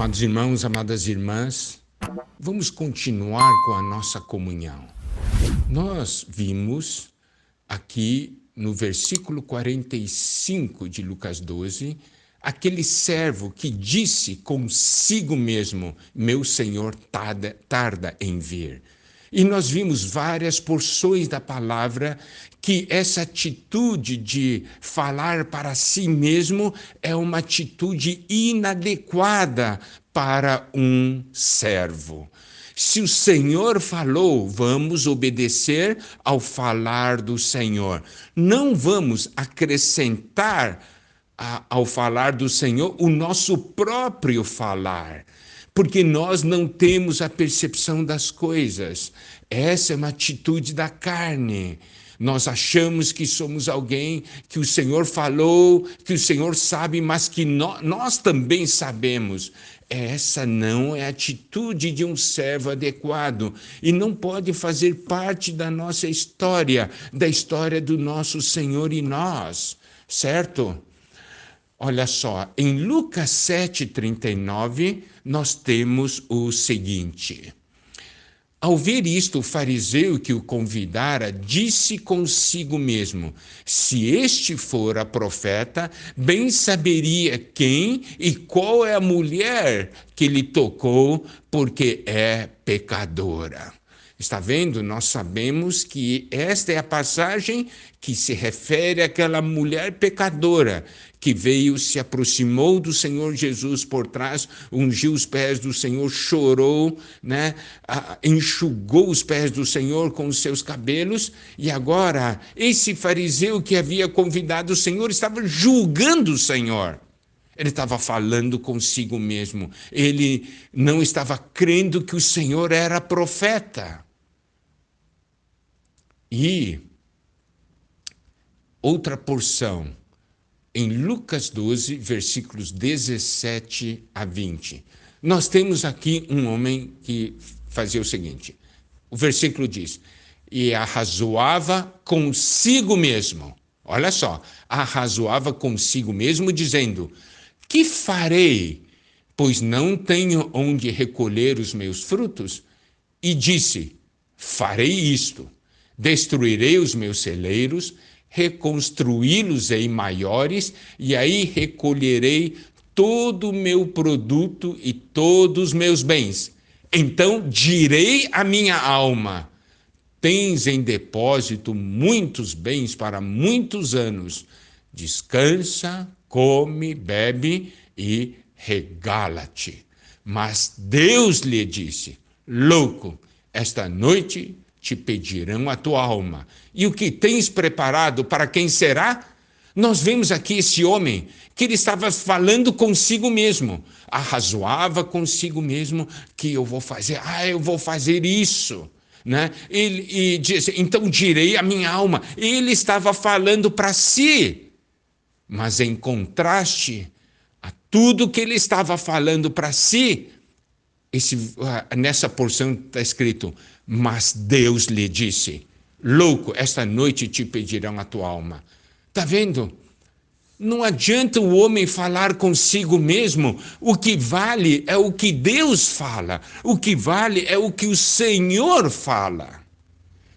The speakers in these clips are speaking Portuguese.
Amados irmãos, amadas irmãs, vamos continuar com a nossa comunhão. Nós vimos aqui no versículo 45 de Lucas 12, aquele servo que disse consigo mesmo: meu senhor tarda em vir. E nós vimos várias porções da palavra que essa atitude de falar para si mesmo é uma atitude inadequada para um servo. Se o Senhor falou, vamos obedecer ao falar do Senhor. Não vamos acrescentar ao falar do Senhor o nosso próprio falar, porque nós não temos a percepção das coisas. Essa é uma atitude da carne. Nós achamos que somos alguém que o Senhor falou, que o Senhor sabe, mas que nós também sabemos. Essa não é a atitude de um servo adequado e não pode fazer parte da nossa história, da história do nosso Senhor e nós, certo? Olha só, em Lucas 7,39, nós temos o seguinte: ao ver isto, o fariseu que o convidara disse consigo mesmo: se este fora profeta, bem saberia quem e qual é a mulher que lhe tocou, porque é pecadora. Está vendo? Nós sabemos que esta é a passagem que se refere àquela mulher pecadora que veio, se aproximou do Senhor Jesus por trás, ungiu os pés do Senhor, chorou, né? Enxugou os pés do Senhor com os seus cabelos, e agora esse fariseu que havia convidado o Senhor estava julgando o Senhor. Ele estava falando consigo mesmo. Ele não estava crendo que o Senhor era profeta. E outra porção, em Lucas 12, versículos 17 a 20. Nós temos aqui um homem que fazia o seguinte. O versículo diz: e arrazoava consigo mesmo. Olha só, arrazoava consigo mesmo, dizendo: que farei, pois não tenho onde recolher os meus frutos? E disse: farei isto, destruirei os meus celeiros, reconstruí-los-ei maiores, e aí recolherei todo o meu produto e todos os meus bens. Então direi à minha alma: tens em depósito muitos bens para muitos anos. Descansa, come, bebe e regala-te. Mas Deus lhe disse: louco, esta noite te pedirão a tua alma. E o que tens preparado, para quem será? Nós vemos aqui esse homem que ele estava falando consigo mesmo. Arrazoava consigo mesmo que eu vou fazer isso. Né? E disse: então direi a minha alma. Ele estava falando para si. Mas em contraste a tudo que ele estava falando para si, nessa porção está escrito: mas Deus lhe disse: louco, esta noite te pedirão a tua alma. Está vendo? Não adianta o homem falar consigo mesmo. O que vale é o que Deus fala. O que vale é o que o Senhor fala.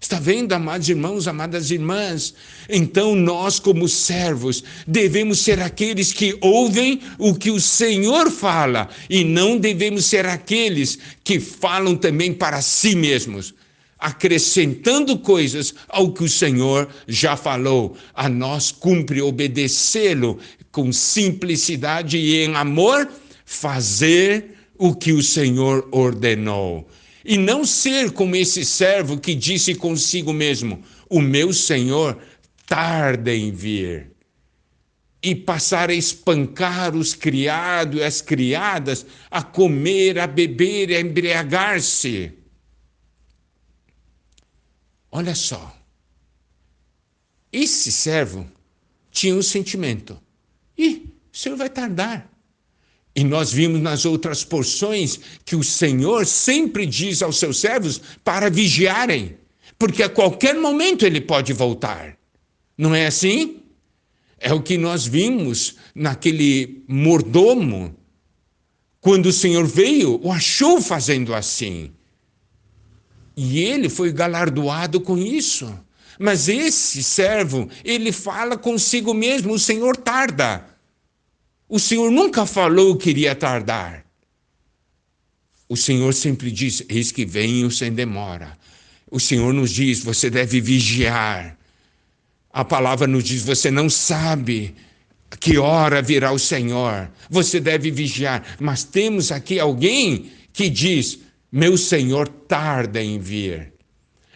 Está vendo, amados irmãos, amadas irmãs? Então nós, como servos, devemos ser aqueles que ouvem o que o Senhor fala e não devemos ser aqueles que falam também para si mesmos, acrescentando coisas ao que o Senhor já falou. A nós cumpre obedecê-lo com simplicidade e em amor, fazer o que o Senhor ordenou. E não ser como esse servo que disse consigo mesmo: o meu senhor tarda em vir. E passar a espancar os criados e as criadas, a comer, a beber e a embriagar-se. Olha só. Esse servo tinha um sentimento: o senhor vai tardar. E nós vimos nas outras porções que o Senhor sempre diz aos seus servos para vigiarem, porque a qualquer momento ele pode voltar. Não é assim? É o que nós vimos naquele mordomo Quando o Senhor veio, o achou fazendo assim. E ele foi galardoado com isso. Mas esse servo, ele fala consigo mesmo: o Senhor tarda. O Senhor nunca falou que iria tardar. O Senhor sempre diz: eis que venho sem demora. O Senhor nos diz: você deve vigiar. A palavra nos diz: você não sabe que hora virá o Senhor. Você deve vigiar. Mas temos aqui alguém que diz: meu Senhor tarda em vir.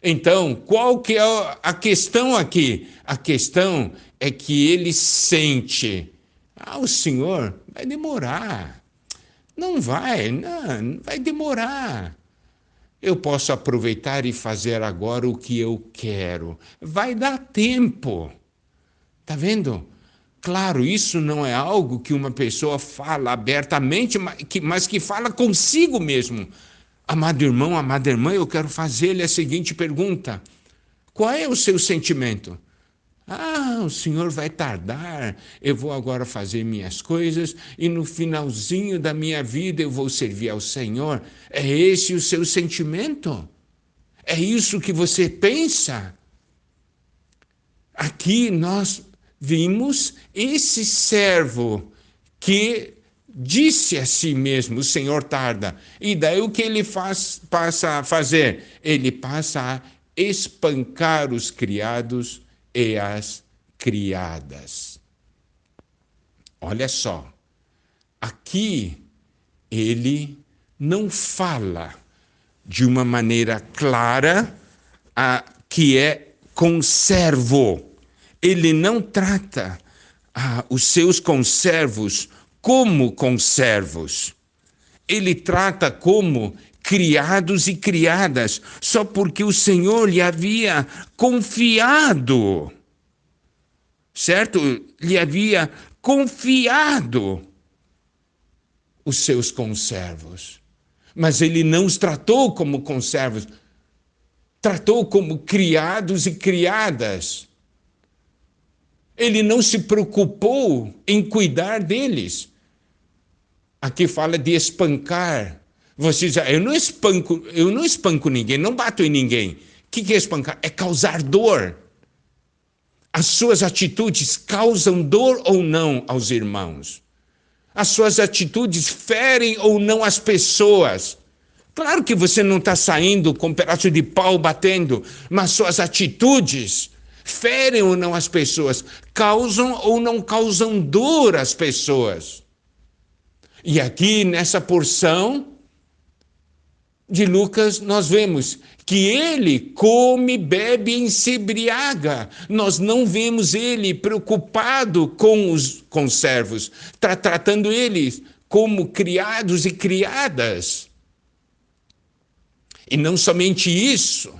Então, qual que é a questão aqui? A questão é que ele sente: o Senhor vai demorar. Não vai demorar. Eu posso aproveitar e fazer agora o que eu quero. Vai dar tempo. Está vendo? Claro, isso não é algo que uma pessoa fala abertamente, mas que fala consigo mesmo. Amado irmão, amada irmã, eu quero fazer-lhe a seguinte pergunta: qual é o seu sentimento? O Senhor vai tardar, eu vou agora fazer minhas coisas e no finalzinho da minha vida eu vou servir ao Senhor. É esse o seu sentimento? É isso que você pensa? Aqui nós vimos esse servo que disse a si mesmo: o Senhor tarda. E daí o que ele passa a fazer? Ele passa a espancar os criados e as criadas. Olha só, aqui ele não fala de uma maneira clara que é conservo. Ele não trata os seus conservos como conservos. Ele trata como criados e criadas, só porque o Senhor lhe havia confiado, certo? Lhe havia confiado os seus conservos. Mas ele não os tratou como conservos, tratou como criados e criadas. Ele não se preocupou em cuidar deles. Aqui fala de espancar. Você diz: eu não espanco ninguém, não bato em ninguém. O que é espancar? É causar dor. As suas atitudes causam dor ou não aos irmãos? As suas atitudes ferem ou não as pessoas? Claro que você não está saindo com um pedaço de pau batendo, mas suas atitudes ferem ou não as pessoas? Causam ou não causam dor às pessoas? E aqui nessa porção de Lucas, nós vemos que ele come, bebe e se embriaga. Nós não vemos ele preocupado com os conservos, tratando eles como criados e criadas. E não somente isso.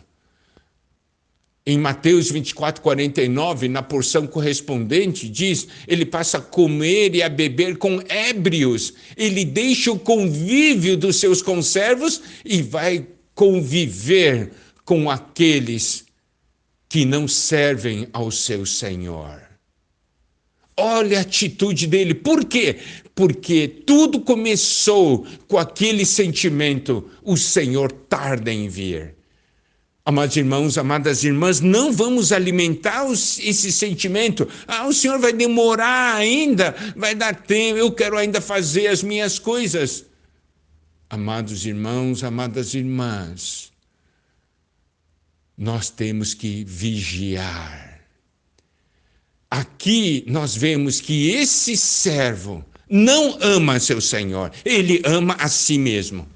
Em Mateus 24:49, na porção correspondente, diz: ele passa a comer e a beber com ébrios. Ele deixa o convívio dos seus conservos e vai conviver com aqueles que não servem ao seu Senhor. Olha a atitude dele. Por quê? Porque tudo começou com aquele sentimento: o Senhor tarda em vir. Amados irmãos, amadas irmãs, não vamos alimentar esse sentimento. O Senhor vai demorar ainda, vai dar tempo, eu quero ainda fazer as minhas coisas. Amados irmãos, amadas irmãs, nós temos que vigiar. Aqui nós vemos que esse servo não ama seu Senhor, ele ama a si mesmo.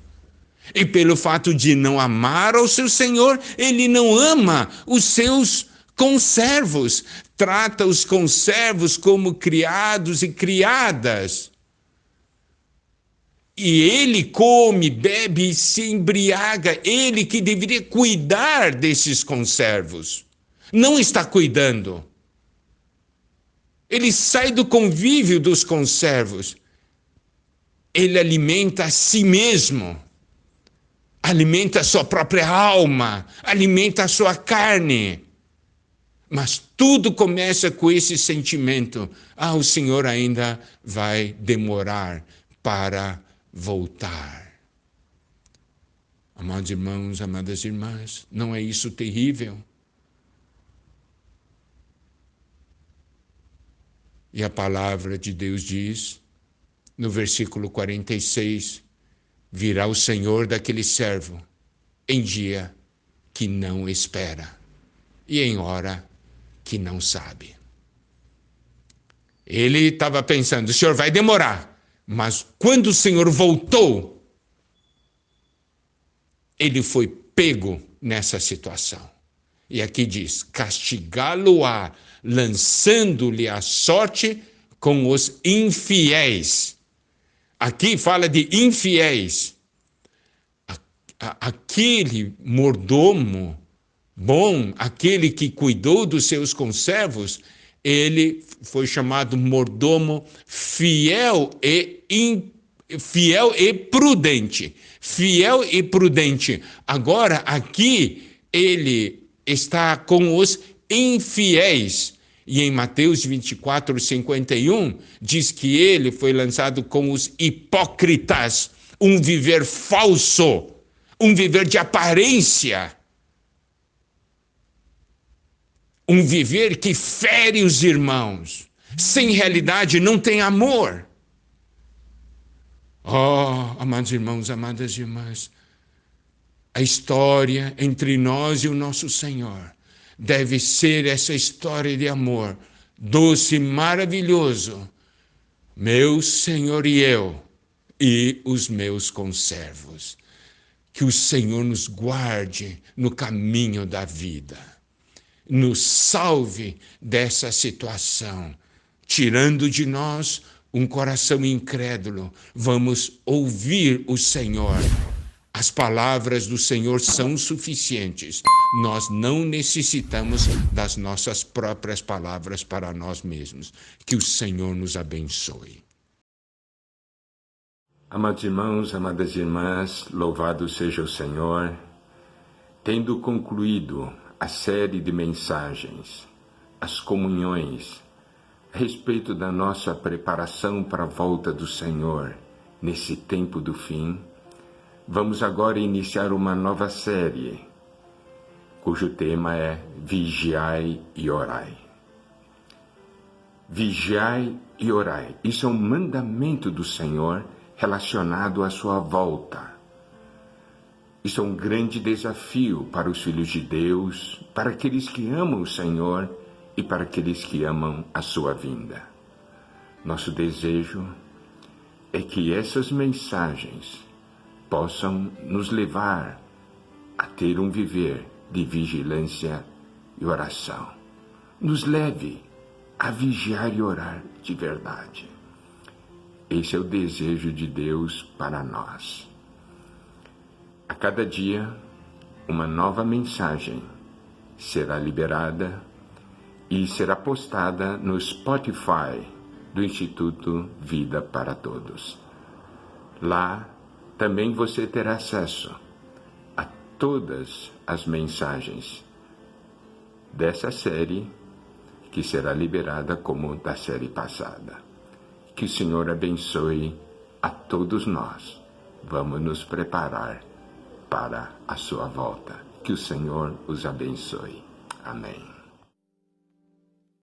E pelo fato de não amar ao seu Senhor, ele não ama os seus conservos. Trata os conservos como criados e criadas. E ele come, bebe e se embriaga. Ele que deveria cuidar desses conservos, não está cuidando. Ele sai do convívio dos conservos. Ele alimenta a si mesmo. Alimenta a sua própria alma, alimenta a sua carne. Mas tudo começa com esse sentimento: o Senhor ainda vai demorar para voltar. Amados irmãos, amadas irmãs, não é isso terrível? E a palavra de Deus diz, no versículo 46, virá o Senhor daquele servo em dia que não espera e em hora que não sabe. Ele estava pensando, o Senhor vai demorar, mas quando o Senhor voltou, ele foi pego nessa situação. E aqui diz, castigá-lo-á, lançando-lhe a sorte com os infiéis. Aqui fala de infiéis. Aquele mordomo bom, aquele que cuidou dos seus conservos, ele foi chamado mordomo fiel e prudente. Fiel e prudente. Agora, aqui, ele está com os infiéis. E em Mateus 24, 51, diz que ele foi lançado com os hipócritas. Um viver falso, um viver de aparência. Um viver que fere os irmãos. Sem realidade, não tem amor. Oh, amados irmãos, amadas irmãs, a história entre nós e o nosso Senhor deve ser essa história de amor, doce, maravilhoso. Meu Senhor e os meus conservos. Que o Senhor nos guarde no caminho da vida. Nos salve dessa situação, tirando de nós um coração incrédulo. Vamos ouvir o Senhor. As palavras do Senhor são suficientes. Nós não necessitamos das nossas próprias palavras para nós mesmos. Que o Senhor nos abençoe. Amados irmãos, amadas irmãs, louvado seja o Senhor. Tendo concluído a série de mensagens, as comunhões, a respeito da nossa preparação para a volta do Senhor nesse tempo do fim, vamos agora iniciar uma nova série, cujo tema é Vigiai e Orai. Vigiai e orai. Isso é um mandamento do Senhor relacionado à sua volta. Isso é um grande desafio para os filhos de Deus, para aqueles que amam o Senhor e para aqueles que amam a sua vinda. Nosso desejo é que essas mensagens possam nos levar a ter um viver de vigilância e oração. Nos leve a vigiar e orar de verdade. Esse é o desejo de Deus para nós. A cada dia, uma nova mensagem será liberada e será postada no Spotify do Instituto Vida para Todos. Lá também você terá acesso a todas as mensagens dessa série, que será liberada como da série passada. Que o Senhor abençoe a todos nós. Vamos nos preparar para a sua volta. Que o Senhor os abençoe. Amém.